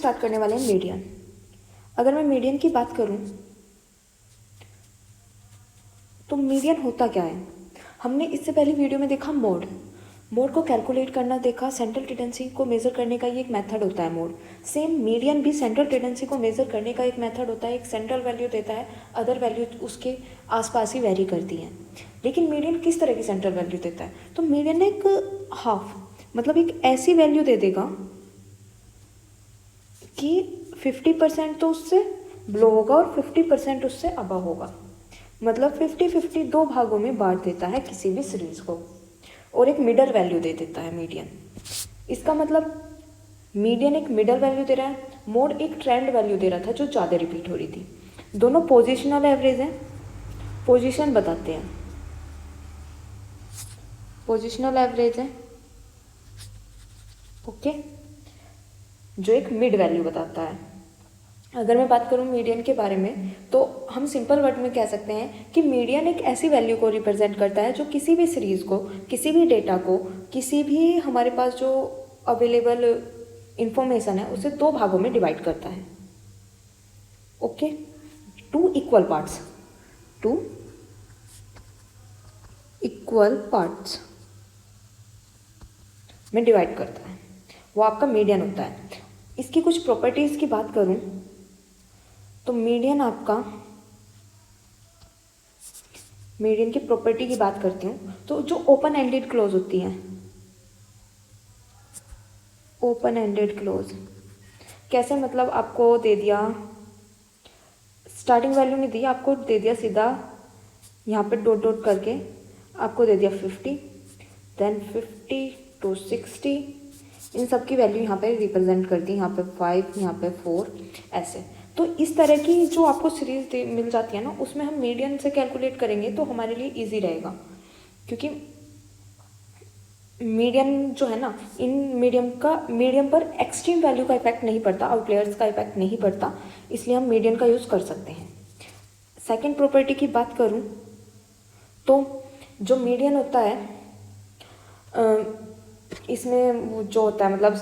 Start करने वाले हैं मीडियन। अगर मैं मीडियन की बात करूं तो मीडियन होता क्या है। हमने इससे पहले वीडियो में देखा मोड को कैलकुलेट करना देखा, सेंट्रल टेंडेंसी को मेज़र करने का ये एक मेथड होता है मोड। सेम मीडियन भी सेंट्रल टेंडेंसी को मेज़र करने का एक मेथड होता है। एक सेंट्रल वैल्यू देता है, अदर वैल्यू उसके आसपास ही वेरी करती हैं। लेकिन मीडियन किस तरह की सेंट्रल वैल्यू देता है, तो मीडियन एक हाफ मतलब एक ऐसी वैल्यू दे देगा कि 50% तो उससे बिलो होगा और 50% उससे अबव होगा। मतलब 50-50 दो भागों में बांट देता है किसी भी सीरीज को, और एक मिडल वैल्यू दे देता है मीडियन। इसका मतलब मीडियन एक मिडल वैल्यू दे रहा है, मोड एक ट्रेंड वैल्यू दे रहा था जो ज़्यादा रिपीट हो रही थी। दोनों पोजिशनल एवरेज हैं, पोजीशन बताते हैं, पोजिशनल एवरेज है ओके, जो एक मिड वैल्यू बताता है। अगर मैं बात करूं मीडियन के बारे में तो हम सिंपल वर्ड में कह सकते हैं कि मीडियन एक ऐसी वैल्यू को रिप्रेजेंट करता है जो किसी भी सीरीज को, किसी भी डेटा को, किसी भी हमारे पास जो अवेलेबल इंफॉर्मेशन है उसे दो भागों में डिवाइड करता है। ओके, टू इक्वल पार्ट्स में डिवाइड करता है, वो आपका मीडियन होता है। इसकी कुछ प्रॉपर्टीज़ की बात करूं तो मीडियन की प्रॉपर्टी की बात करती हूँ तो जो ओपन एंडेड क्लोज होती हैं, ओपन एंडेड क्लोज कैसे, मतलब आपको दे दिया स्टार्टिंग वैल्यू नहीं दी, आपको दे दिया सीधा यहाँ पे डॉट डॉट करके आपको दे दिया 50, देन 50 to 60, इन सब की वैल्यू यहाँ पे रिप्रेजेंट कर दी, यहाँ पे 5, यहाँ पे 4, ऐसे। तो इस तरह की जो आपको सीरीज मिल जाती है ना, उसमें हम मीडियन से कैलकुलेट करेंगे तो हमारे लिए इजी रहेगा, क्योंकि मीडियन जो है ना, इन मीडियम पर एक्सट्रीम वैल्यू का इफेक्ट नहीं पड़ता, आउटलेयर्स का इफेक्ट नहीं पड़ता, इसलिए हम मीडियन का यूज़ कर सकते हैं। सेकेंड प्रॉपर्टी की बात करूँ तो जो मीडियन होता है इसमें जो होता है मतलब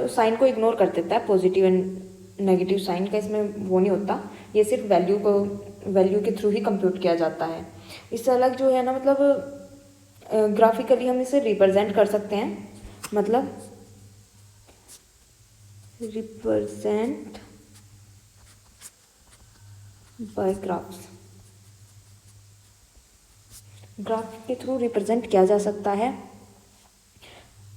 साइन को इग्नोर कर देता है, पॉजिटिव एंड नेगेटिव साइन का इसमें वो नहीं होता, ये सिर्फ वैल्यू के थ्रू ही कंप्यूट किया जाता है। इससे अलग जो है ना, मतलब ग्राफिकली हम इसे रिप्रेजेंट कर सकते हैं, मतलब रिप्रेजेंट बाय ग्राफ के थ्रू रिप्रेजेंट किया जा सकता है।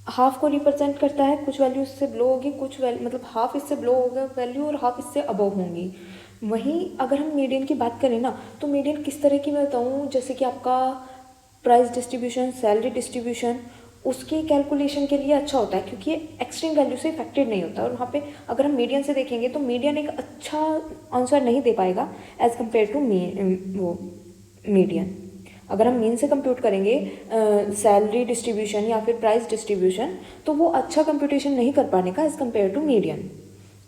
हाफ को रिप्रेजेंट करता है, कुछ वैल्यू इससे बिलो होगी, कुछ वैल्यू मतलब हाफ इससे बिलो होगा वैल्यू और हाफ इससे अबव होंगी। वहीं अगर हम मीडियन की बात करें ना, तो मीडियन किस तरह की मैं बताऊँ, जैसे कि आपका प्राइस डिस्ट्रीब्यूशन, सैलरी डिस्ट्रीब्यूशन, उसके कैलकुलेशन के लिए अच्छा होता है, क्योंकि ये एक्सट्रीम वैल्यू से इफेक्टेड नहीं होता। और वहाँ पे अगर हम मीडियन से देखेंगे तो मीडियन एक अच्छा आंसर नहीं दे पाएगा एज़ कम्पेयर टू मीडियन। अगर हम मीन से कंप्यूट करेंगे सैलरी डिस्ट्रीब्यूशन या फिर प्राइस डिस्ट्रीब्यूशन, तो वो अच्छा कंप्यूटेशन नहीं कर पाने का as compared to median.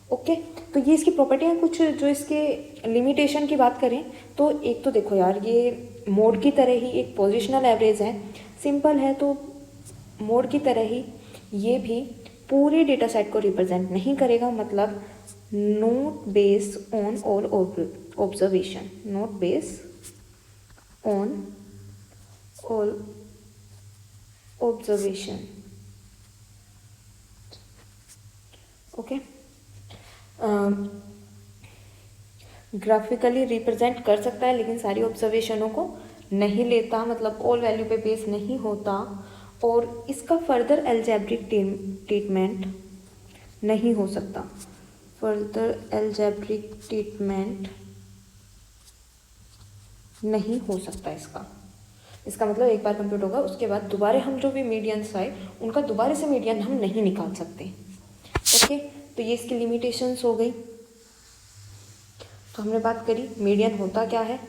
Okay, तो ये इसकी प्रॉपर्टी हैं कुछ। जो इसके लिमिटेशन की बात करें तो एक तो देखो यार, ये मोड की तरह ही एक पोजिशनल एवरेज है, सिंपल है, तो मोड की तरह ही ये भी पूरे डेटा सेट को रिप्रेजेंट नहीं करेगा, मतलब note base on all observation, note base on all observation. Okay, graphically represent कर सकता है लेकिन सारी ऑब्जर्वेशनों को नहीं लेता, मतलब ऑल वैल्यू पे बेस नहीं होता, और इसका फर्दर एल्जेब्रिक ट्रीटमेंट नहीं हो सकता, फर्दर एल्जेब्रिक ट्रीटमेंट नहीं हो सकता इसका मतलब एक बार कंप्यूट होगा उसके बाद दोबारा हम जो भी मीडियंस आए उनका दोबारा से मीडियन हम नहीं निकाल सकते। ओके, तो ये इसकी लिमिटेशंस हो गई। तो हमने बात करी मीडियन होता क्या है,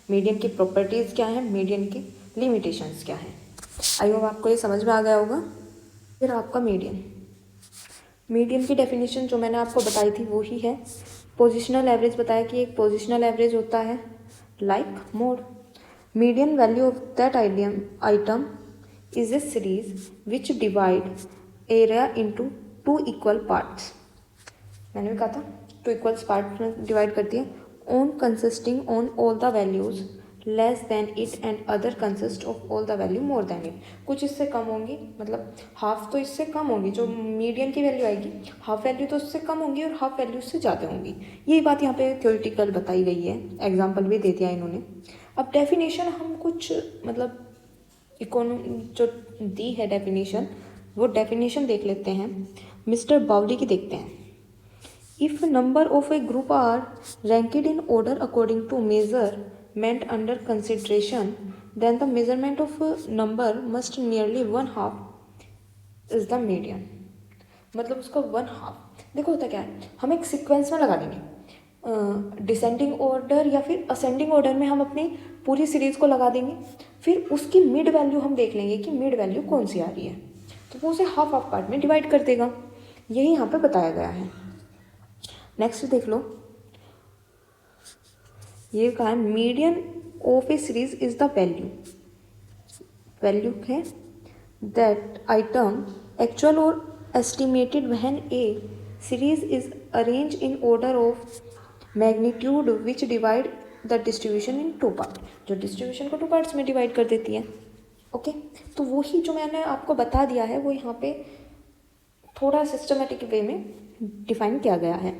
मीडियन की प्रॉपर्टीज़ क्या हैं, मीडियन की लिमिटेशंस क्या हैं। आई होप आपको ये समझ में आ गया होगा। फिर आपका मीडियन की डेफिनेशन जो मैंने आपको बताई थी वो ही है। पोजिशनल एवरेज बताया कि एक पोजिशनल एवरेज होता है like mode. Median value of that item is a series which divide area into two equal parts. मैंने भी कहा था 2 इक्वल्स पार्ट में डिवाइड कर दिया। On consisting on all the values less than it and other consist of all the value more then it. कुछ इससे कम होंगी, मतलब हाफ तो इससे कम होगी, जो मीडियन की वैल्यू आएगी हाफ वैल्यू तो उससे कम होंगी और हाफ वैल्यू उससे ज़्यादा होंगी। यही बात यहाँ पे थ्योरेटिकल बताई गई है, एग्जाम्पल भी दे दिया इन्होंने। अब डेफिनेशन हम कुछ मतलब जो दी है डेफिनेशन, वो डेफिनेशन देख लेते हैं। मिस्टर बाउली की देखते हैं। If number of a group are ranked in order according to measurement under consideration then the measurement of number must nearly 1/2 is the median. मतलब उसका 1/2 देखो होता क्या है, हम एक सीक्वेंस में लगा देंगे, डिसेंडिंग ऑर्डर या फिर असेंडिंग ऑर्डर में हम अपनी पूरी सीरीज़ को लगा देंगे, फिर उसकी मिड वैल्यू हम देख लेंगे कि मिड वैल्यू कौन सी आ रही है, तो वो उसे हाफ हाफ पार्ट में डिवाइड कर देगा। यही यहाँ पे बताया गया है। नेक्स्ट देख लो, ये कहा है median of A series is the value है दैट आइटम एक्चुअल और estimated when A series is arrange in order of magnitude which divide the distribution in 2 part. जो डिस्ट्रीब्यूशन को 2 पार्ट्स में डिवाइड कर देती है। ओके, तो वही जो मैंने आपको बता दिया है वो यहाँ पे थोड़ा सिस्टमेटिक वे में डिफाइन किया गया है।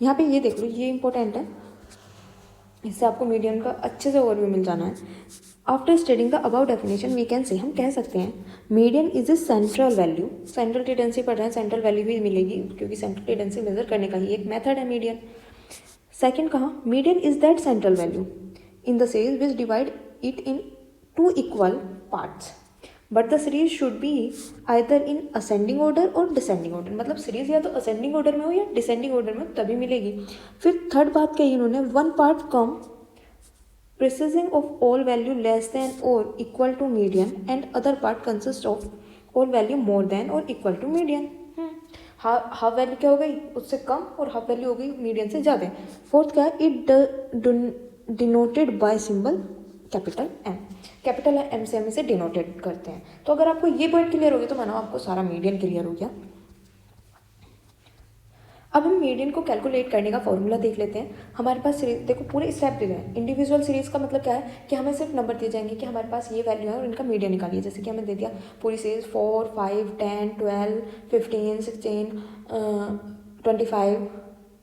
यहाँ पे ये देख लो, ये इंपॉर्टेंट है, इससे आपको मीडियन का अच्छे से ओवरव्यू मिल जाना है। After studying the about definition we can say, हम कह सकते हैं median is a central value. Central tendency पढ़ रहे हैं, सेंट्रल वैल्यू भी मिलेगी क्योंकि सेंट्रल टेंडेंसी मेजर करने का ही एक मेथड है मीडियन। सेकंड कहा median is that central value in the series which divide it in 2 equal parts but the series should be either in ascending order और descending order. मतलब series या तो ascending order में हो या descending order में हो तभी मिलेगी। फिर थर्ड बात कही इन्होंने, 1 part comprising of all value less than और equal to median and other part consist of all value more than और equal to median. Half value क्या हो गई, उससे कम, और हाफ वैल्यू हो गई मीडियन से ज़्यादा। फोर्थ क्या है, it denoted by symbol capital M. Capital M से हम इसे डिनोटेड करते हैं। तो अगर आपको ये पॉइंट क्लियर हो गया तो मानो आपको सारा मीडियन क्लियर हो गया। अब हम मीडियन को कैलकुलेट करने का फॉर्मूला देख लेते हैं। हमारे पास सीरीज देखो पूरे स्टेप दिए हैं। इंडिविजुअल सीरीज का मतलब क्या है कि हमें सिर्फ नंबर दिए जाएंगे कि हमारे पास ये वैल्यू है और इनका मीडियन निकालिए। जैसे कि हमें दे दिया पूरी सीरीज 4, 5, 10, 12, 15, 16, 25,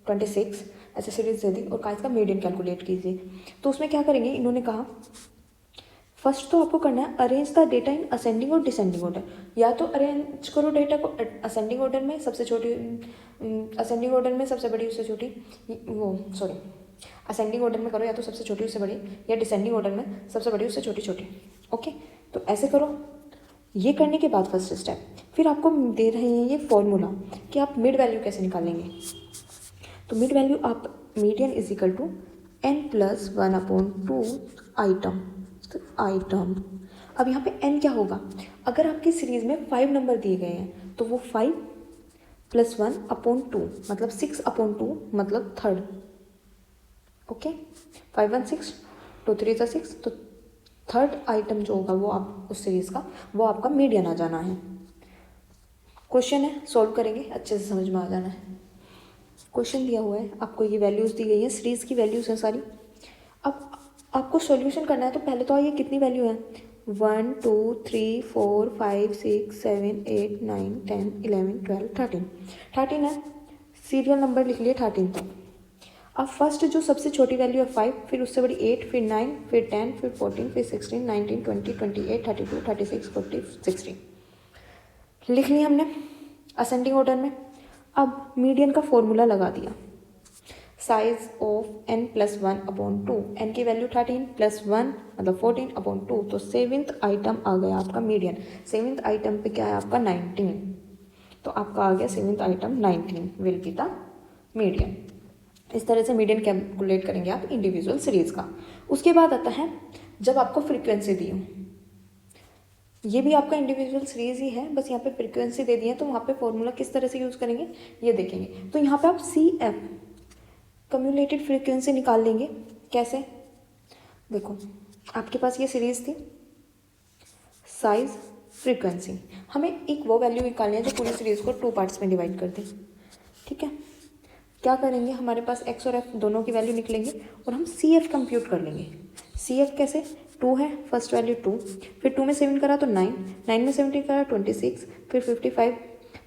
26 ऐसे सीरीज दे दी और का इसका मीडियन कैलकुलेट कीजिए। तो उसमें क्या करेंगे, इन्होंने कहा फर्स्ट तो आपको करना है arrange the data in ascending और डिसेंडिंग ऑर्डर। या तो अरेंज करो डेटा को असेंडिंग ऑर्डर में, सबसे छोटी असेंडिंग ऑर्डर में सबसे बड़ी उससे छोटी, असेंडिंग ऑर्डर में करो या तो सबसे छोटी उससे बड़ी, या डिसेंडिंग ऑर्डर में सबसे बड़ी उससे छोटी छोटी। ओके, तो ऐसे करो। ये करने के बाद फर्स्ट स्टेप, फिर आपको दे रहे हैं ये फॉर्मूला कि आप मिड वैल्यू कैसे निकालेंगे। तो मिड वैल्यू आप median is equal to n+1/2 item. तो आइटम, अब यहाँ पे n क्या होगा, अगर आपकी सीरीज में 5 नंबर दिए गए हैं तो वो 5 + 1/2 मतलब 6/2 मतलब थर्ड। ओके, 5 1 6, 2 3 6, तो थर्ड आइटम जो होगा वो आप उस सीरीज का वो आपका मीडियन आ जाना है। क्वेश्चन है, सॉल्व करेंगे, अच्छे से समझ में आ जाना है। क्वेश्चन दिया हुआ है, आपको ये वैल्यूज़ दी गई है, सीरीज़ की वैल्यूज़ हैं सारी। अब आपको सॉल्यूशन करना है, तो पहले तो ये कितनी वैल्यू है, 1 2 3 4 5 6 7 8 9 10 11 12 13 है। सीरियल नंबर लिख लिए 13 तक। अब फर्स्ट जो सबसे छोटी वैल्यू है 5, फिर उससे बड़ी 8, फिर 9, फिर 10, फिर 14, फिर 16, 19 20 28 32 36 40 16 लिख लिया हमने असेंडिंग ऑर्डर में। अब मीडियन का फॉर्मूला लगा दिया, साइज ऑफ n+1/2, n की वैल्यू 13 + 1 मतलब 14/2, तो 7th आइटम आ गया आपका मीडियन। 7th आइटम पे क्या है आपका 19, तो आपका आ गया 7th item 19 will be the median. इस तरह से मीडियन कैलकुलेट करेंगे आप इंडिविजुअल सीरीज का। उसके बाद आता है जब आपको फ्रीक्वेंसी दी हो, ये भी आपका इंडिविजुअल सीरीज ही है, बस यहाँ पे फ्रीक्वेंसी दे दी है, तो वहाँ पे फॉर्मूला किस तरह से यूज़ करेंगे ये देखेंगे। तो यहाँ पे आप CF कम्युलेटेड फ्रीक्वेंसी निकाल लेंगे। कैसे, देखो आपके पास ये सीरीज थी, साइज फ्रीक्वेंसी, हमें एक वो वैल्यू निकालनी है जो पूरी सीरीज को 2 पार्ट्स में डिवाइड कर दे। ठीक है, क्या करेंगे, हमारे पास एक्स और एफ दोनों की वैल्यू निकलेंगे और हम सी एफ कंप्यूट कर लेंगे। सी एफ कैसे, 2 है, फर्स्ट वैल्यू 2, फिर 2 में 7 करा तो 9, 9 में 17 करा 26, फिर 55,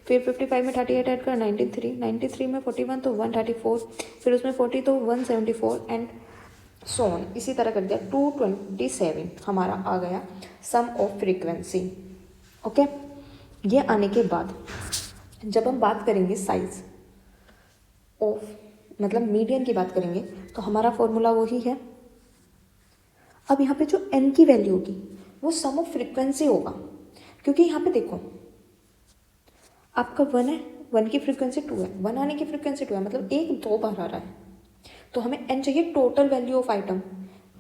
फिर 55 में 38 ऐड करा 93, 93 में 41 तो 134, फिर उसमें 40 तो 174 एंड सो ऑन, इसी तरह कर दिया। 227 हमारा आ गया सम ऑफ फ्रीक्वेंसी। ओके, ये आने के बाद जब हम बात करेंगे साइज ऑफ, मतलब मीडियन की बात करेंगे, तो हमारा फॉर्मूला वही है। अब यहाँ पे जो n की वैल्यू होगी वो सम ऑफ फ्रीक्वेंसी होगा, क्योंकि यहाँ पे देखो आपका 1 है, 1 की फ्रीक्वेंसी 2 है, 1 आने की फ्रीक्वेंसी 2 है, मतलब एक 2 बार आ रहा है, तो हमें n चाहिए टोटल वैल्यू ऑफ आइटम।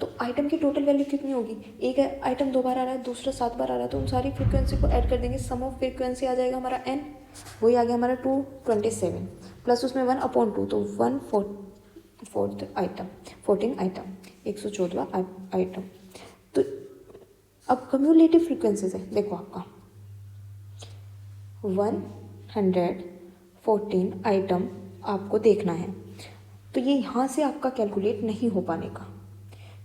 तो आइटम की टोटल वैल्यू कितनी होगी, एक आइटम 2 बार आ रहा है, दूसरा 7 बार आ रहा है, तो उन सारी फ्रीक्वेंसी को ऐड कर देंगे, सम ऑफ फ्रीक्वेंसी आ जाएगा हमारा n, वही आ गया हमारा 227 प्लस उसमें 1/2, तो 1/4 आइटम, 14 आइटम, 114वां आइटम। तो अब कम्युलेटिव फ्रीक्वेंसीज है, देखो आपका 114 आइटम आपको देखना है, तो ये यहाँ से आपका कैलकुलेट नहीं हो पाने का,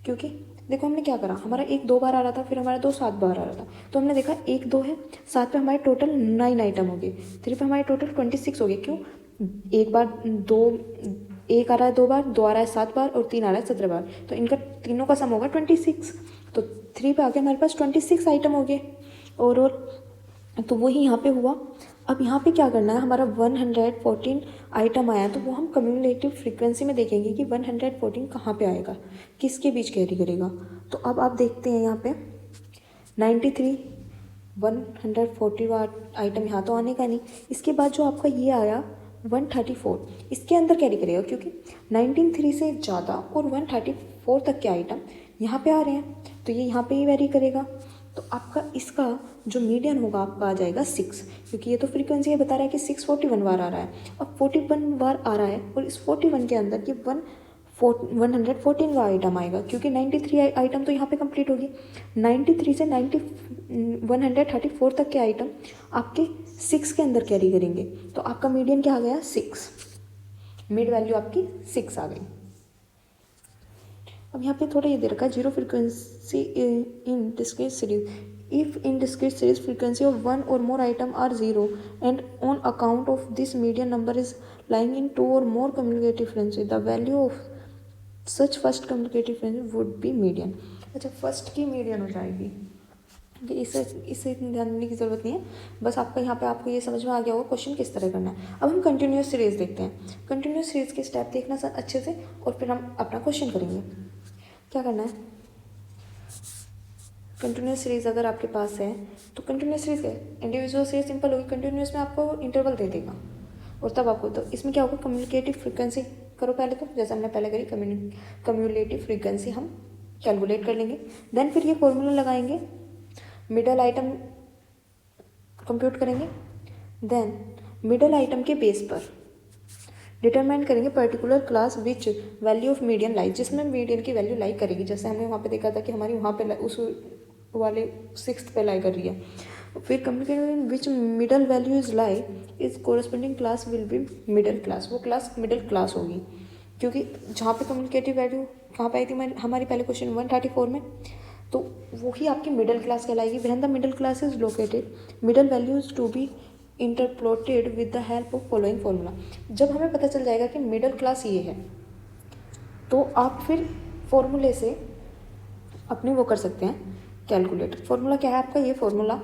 क्योंकि देखो हमने क्या करा, हमारा एक 2 बार आ रहा था, फिर हमारा 2 7 बार आ रहा था, तो हमने देखा 1 2 है, 7 पे हमारे टोटल 9 आइटम हो गए, 3 पे हमारे टोटल 26 हो गए। क्यों, एक बार 2, एक आ रहा है 2 बार, 2 आ रहा है 7 बार और 3 आ रहा है 17 बार, तो इनका तीनों का सम होगा 26, तो 3 पे आके हमारे पास 26 आइटम हो गए ओवरऑल, तो वही यहाँ पे हुआ। अब यहाँ पे क्या करना है, हमारा 114 आइटम आया, तो वो हम कम्युलेटिव फ्रीक्वेंसी में देखेंगे कि 114 कहाँ पे आएगा, किसके बीच कैरी करेगा। तो अब आप देखते हैं यहाँ पे 93 140 आइटम यहाँ तो आने का नहीं, इसके बाद जो आपका ये आया 134 इसके अंदर कैरी करेगा, क्योंकि 193 से ज़्यादा और 134 तक के आइटम यहाँ पे आ रहे हैं, तो ये यहाँ पे ही वेरी करेगा। तो आपका इसका जो मीडियन होगा आपका आ जाएगा 6, क्योंकि ये तो फ्रीक्वेंसी ये बता रहा है कि 641 बार आ रहा है। अब 41 बार आ रहा है और इस 41 के अंदर ये 114वां आइटम आएगा, क्योंकि 93 आइटम तो यहाँ पे कंप्लीट होगी, 93 से 134 तक के आइटम आपके 6 के अंदर कैरी करेंगे, तो आपका मीडियन क्या आ गया 6, मिड वैल्यू आपकी 6 आ गई। अब यहाँ पे थोड़ा ये दे रखा है zero frequency in discrete series, if in discrete series frequency of 1 or more item are 0 and on account of this median number is lying in 2 or more commutative frequency, the value of such first commutative frequency would be median। अच्छा, first की median हो जाएगी, इसे ध्यान देने की ज़रूरत नहीं है, बस आपका यहाँ पे आपको ये समझ में आ गया होगा क्वेश्चन किस तरह करना है। अब हम कंटिन्यूस सीरीज देखते हैं, कंटिन्यूस सीरीज के स्टेप देखना सर अच्छे से, और फिर हम अपना क्वेश्चन करेंगे। क्या करना है, कंटिन्यूस सीरीज अगर आपके पास है तो कंटिन्यूस सीरीज है, इंडिविजुअल सीरीज सिंपल होगी, कंटिन्यूस में आपको इंटरवल दे देगा, और तब आपको तो इसमें क्या होगा, कम्युनिकेटिव फ्रीक्वेंसी करो पहले, तो जैसे हमने पहले करी कम्युलेटिव फ्रीक्वेंसी हम कैलकुलेट कर लेंगे, देन फिर ये फॉर्मूला लगाएंगे, मिडल आइटम कंप्यूट करेंगे, देन मिडल आइटम के बेस पर डिटरमाइन करेंगे particular class which value of median lie, जिसमें मीडियन की वैल्यू लाई करेगी, जैसे हमने वहाँ पे देखा था कि हमारी वहाँ पे उस वाले 6th पे लाई कर रही है। फिर communication which middle value is lie is corresponding class will be middle class, वो क्लास मिडल क्लास होगी, क्योंकि जहाँ पे कम्युनिकेटिव वैल्यू कहाँ पे आई थी हमारी पहले क्वेश्चन 134 में, तो वही आपकी मिडल क्लास कहलाएगी। When the middle class is located middle values to be interpolated with the help of following formula. जब हमें पता चल जाएगा कि मिडल क्लास ये है, तो आप फिर फॉर्मूले से अपनी वो कर सकते हैं कैलकुलेट। फॉर्मूला क्या है आपका, ये formula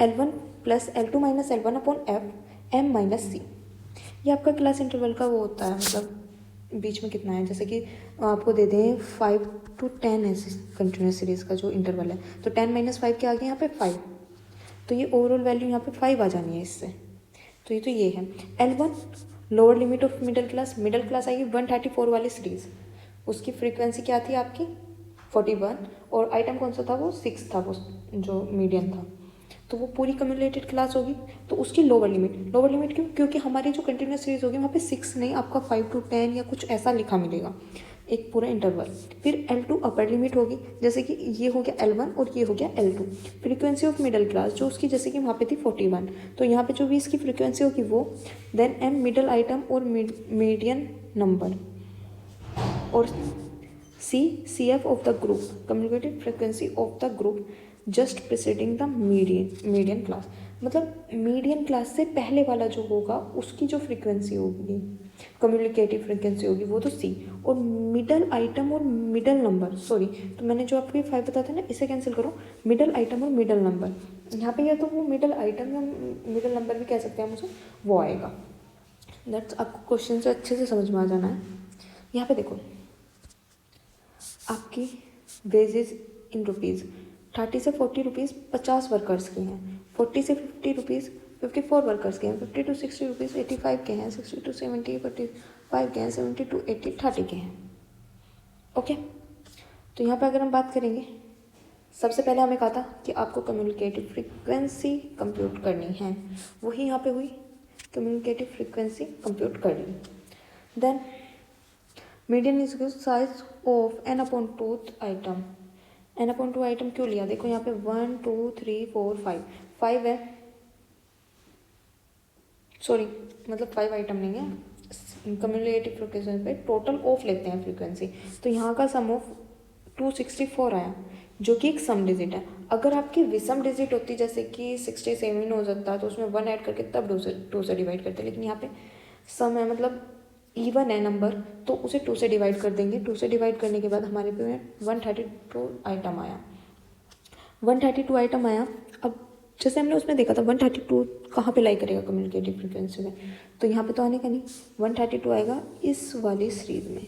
L1 + L2 - L1/F M-C, ये आपका क्लास इंटरवल का वो होता है, मतलब बीच में कितना है, जैसे कि आपको दे दें 5 to 10 है कंटिन्यूस सीरीज़ का जो इंटरवल है, तो 10 - 5 के आगे यहाँ पे 5, तो ये ओवरऑल वैल्यू यहाँ पे 5 आ जानी है इससे, तो ये है L1 lower limit of middle class आएगी 134 वाली सीरीज़, उसकी फ्रीक्वेंसी क्या थी आपकी 41, और आइटम कौन सा था, वो 6 था, वो जो मीडियन था, तो वो पूरी कम्युलेटेड क्लास होगी, तो उसकी लोअर लिमिट क्यों, क्योंकि हमारी जो कंटिन्यूस सीरीज होगी वहाँ पे 6 नहीं, आपका 5 to 10 या कुछ ऐसा लिखा मिलेगा, एक पूरा इंटरवल। फिर L2 अपर लिमिट होगी, जैसे कि ये हो गया L1 और ये हो गया L2। Frequency of middle class जो उसकी जैसे कि वहाँ पे थी 41, तो यहाँ पे जो भी इसकी फ्रीक्वेंसी होगी वो। देन M मिडल आइटम और मीडियन नंबर, और C CF of the group, communicated frequency of the group just preceding the median class. मतलब मीडियन क्लास से पहले वाला जो होगा उसकी जो फ्रीक्वेंसी होगी, कम्युनिकेटिव फ्रीक्वेंसी होगी, वो तो C। और मिडल आइटम और मिडल नंबर, सॉरी, तो मैंने जो आपको ये 5 बताया था ना, इसे कैंसिल करो। मिडल आइटम और मिडल नंबर, यहाँ पे या तो वो मिडल आइटम या मिडल नंबर भी कह सकते हैं हम उसे, वो आएगा। दैट्स, आपको क्वेश्चन से अच्छे से समझ में आ जाना है। यहाँ पे देखो, आपकी वेजेस इन रुपीज़ 30 से 40 रुपीज़ 50 वर्कर्स के हैं, 40 से 50 रुपीज़ 54 वर्कर्स के हैं, 50 to 60 रुपीज़ 85 के हैं, 60 to 70 45 के हैं, 70 to 80 30 के हैं। ओके, तो यहाँ पे अगर हम बात करेंगे, सबसे पहले हमें कहा था कि आपको कम्युनिकेटिव फ्रीक्वेंसी कंप्यूट करनी है, वही यहाँ पे हुई, कम्युनिकेटिव फ्रीक्वेंसी कंप्यूट कर ली। Then median is size of n upon 2 item. n upon 2 item क्यों लिया, देखो यहाँ पे 1 2 3 4 5 है, सॉरी, मतलब 5 आइटम नहीं है, कम्युनिकेटिव फ्रीक्वेंसी पे टोटल ऑफ लेते हैं फ्रीक्वेंसी। तो यहाँ का सम ऑफ 264 आया, जो कि एक सम डिजिट है। अगर आपकी विषम डिजिट होती, जैसे कि 67 हो जाता, तो उसमें 1 ऐड करके तब 2 से डिवाइड करते, लेकिन यहाँ पे सम है, मतलब इवन है नंबर, तो उसे 2 से डिवाइड कर देंगे। 2 से डिवाइड करने के बाद हमारे पे 132 आइटम आया, 132 आइटम आया। अब जैसे हमने उसमें देखा था 132 कहाँ पे लाई करेगा कम्युनिकेटिव फ्रीक्वेंसी में, तो यहाँ पे तो आने का नहीं, 132 आएगा इस वाली सीरीज में,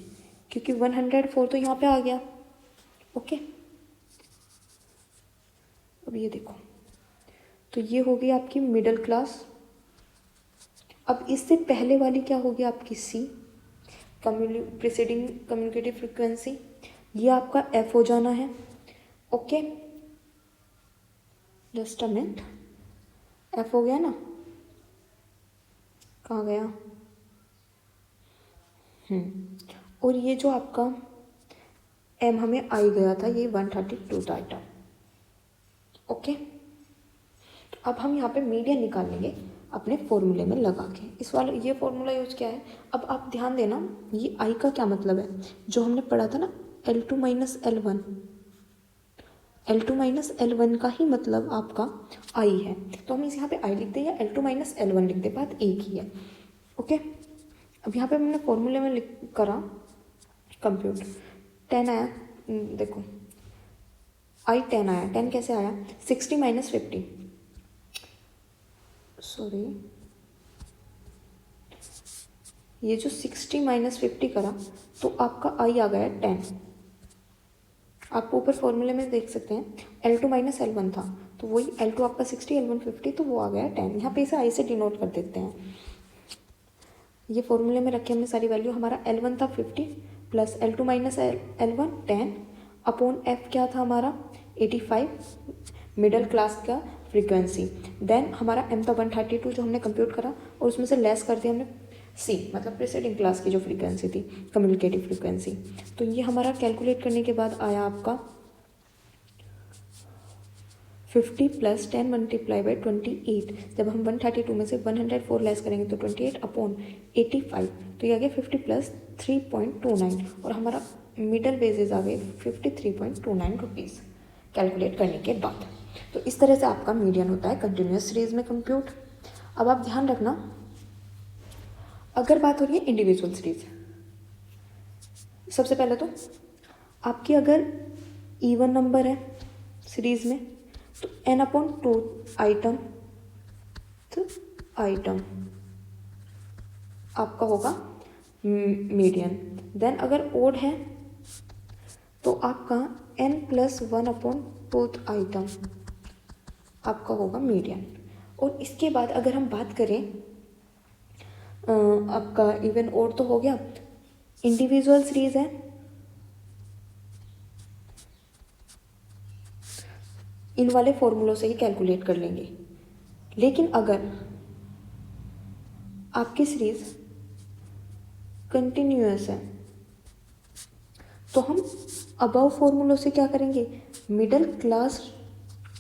क्योंकि 104 तो यहाँ पे आ गया। ओके, अब ये देखो, तो ये होगी आपकी मिडिल क्लास। अब इससे पहले वाली क्या होगी आपकी C, प्रीसीडिंग कम्युनिकेटिव फ्रीक्वेंसी, ये आपका F हो जाना है। Okay, just a minute, F हो गया ना, कहाँ गया, और ये जो आपका M हमें आई गया था, ये 132 था आइटम। ओके, तो अब हम यहाँ पे मीडियन निकाल लेंगे अपने फॉर्मूले में लगा के। इस वाला ये फॉर्मूला यूज किया है। अब आप ध्यान देना, ये I का क्या मतलब है, जो हमने पढ़ा था ना L2 minus L1, L2 minus L1 का ही मतलब आपका I है, तो हम इस यहाँ पे I लिख दें या L2 माइनस L1 लिख दें, बात एक ही है। ओके, अब यहाँ पे हमने फॉर्मूले में लिख करा कंप्यूट, 10 आया, देखो I 10 आया, 10 कैसे आया, 60 माइनस 50, सॉरी, ये जो 60 माइनस 50 करा तो आपका I आ गया 10। आप ऊपर फॉर्मूले में देख सकते हैं L2 माइनस L1 था, तो वही L2 आपका 60, L1 50, तो वो आ गया 10। यहाँ पे इसे I से डिनोट कर देते हैं। ये फॉर्मूले में रखे हमने सारी वैल्यू, हमारा L1 था 50 plus L2 minus L1 10 upon F क्या था हमारा 85, मिडिल क्लास का फ्रीक्वेंसी। देन हमारा M था 132 जो हमने कंप्यूट करा, और उसमें से लेस कर दिया हमने C, मतलब प्रीसीडिंग क्लास की जो फ्रीक्वेंसी थी, कम्युनिकेटिव फ्रीक्वेंसी। तो ये हमारा कैलकुलेट करने के बाद आया आपका 50 प्लस 10 मल्टीप्लाई बाई 28। जब हम 132 में से 104 लेस करेंगे तो 28 अपॉन 85, तो ये आ गया 50 प्लस 3.29, और हमारा मिडल वेजेस आ गए 53.29 रुपीज़ कैलकुलेट करने के बाद। तो इस तरह से आपका मीडियन होता है कंटिन्यूस सीरीज में कंप्यूट। अब आप ध्यान रखना, अगर बात हो रही है इंडिविजुअल सीरीज, सबसे पहले तो आपकी अगर इवन नंबर है सीरीज में तो n अपॉन 2 आइटम, तो आइटम आपका होगा मीडियन। देन अगर ओड है तो आपका n प्लस 1 अपॉन 2 आइटम आपका होगा मीडियन। और इसके बाद अगर हम बात करें आपका इवन ओड तो हो गया, इंडिविजुअल सीरीज है, इन वाले फॉर्मूलों से ही कैलकुलेट कर लेंगे। लेकिन अगर आपकी सीरीज कंटिन्यूअस है, तो हम अबव फॉर्मूलों से क्या करेंगे, मिडिल क्लास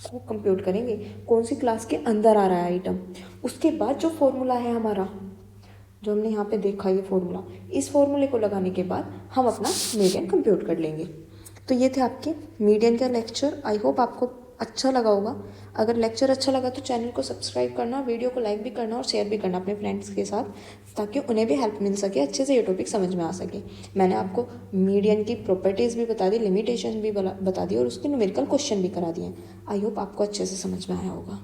को कंप्यूट करेंगे, कौन सी क्लास के अंदर आ रहा है आइटम। उसके बाद जो फॉर्मूला है हमारा, जो हमने यहाँ पे देखा ये फॉर्मूला, इस फॉर्मूले को लगाने के बाद हम अपना मीडियन कंप्यूट कर लेंगे। तो ये थे आपके मीडियन का लेक्चर। आई होप आपको अच्छा लगा होगा। अगर लेक्चर अच्छा लगा तो चैनल को सब्सक्राइब करना, वीडियो को लाइक भी करना और शेयर भी करना अपने फ्रेंड्स के साथ, ताकि उन्हें भी हेल्प मिल सके, अच्छे से ये टॉपिक समझ में आ सके। मैंने आपको मीडियन की प्रॉपर्टीज़ भी बता दी, लिमिटेशन भी बता दी और उसके न्यूमेरिकल क्वेश्चन भी करा दिए। आई होप आपको अच्छे से समझ में आया होगा।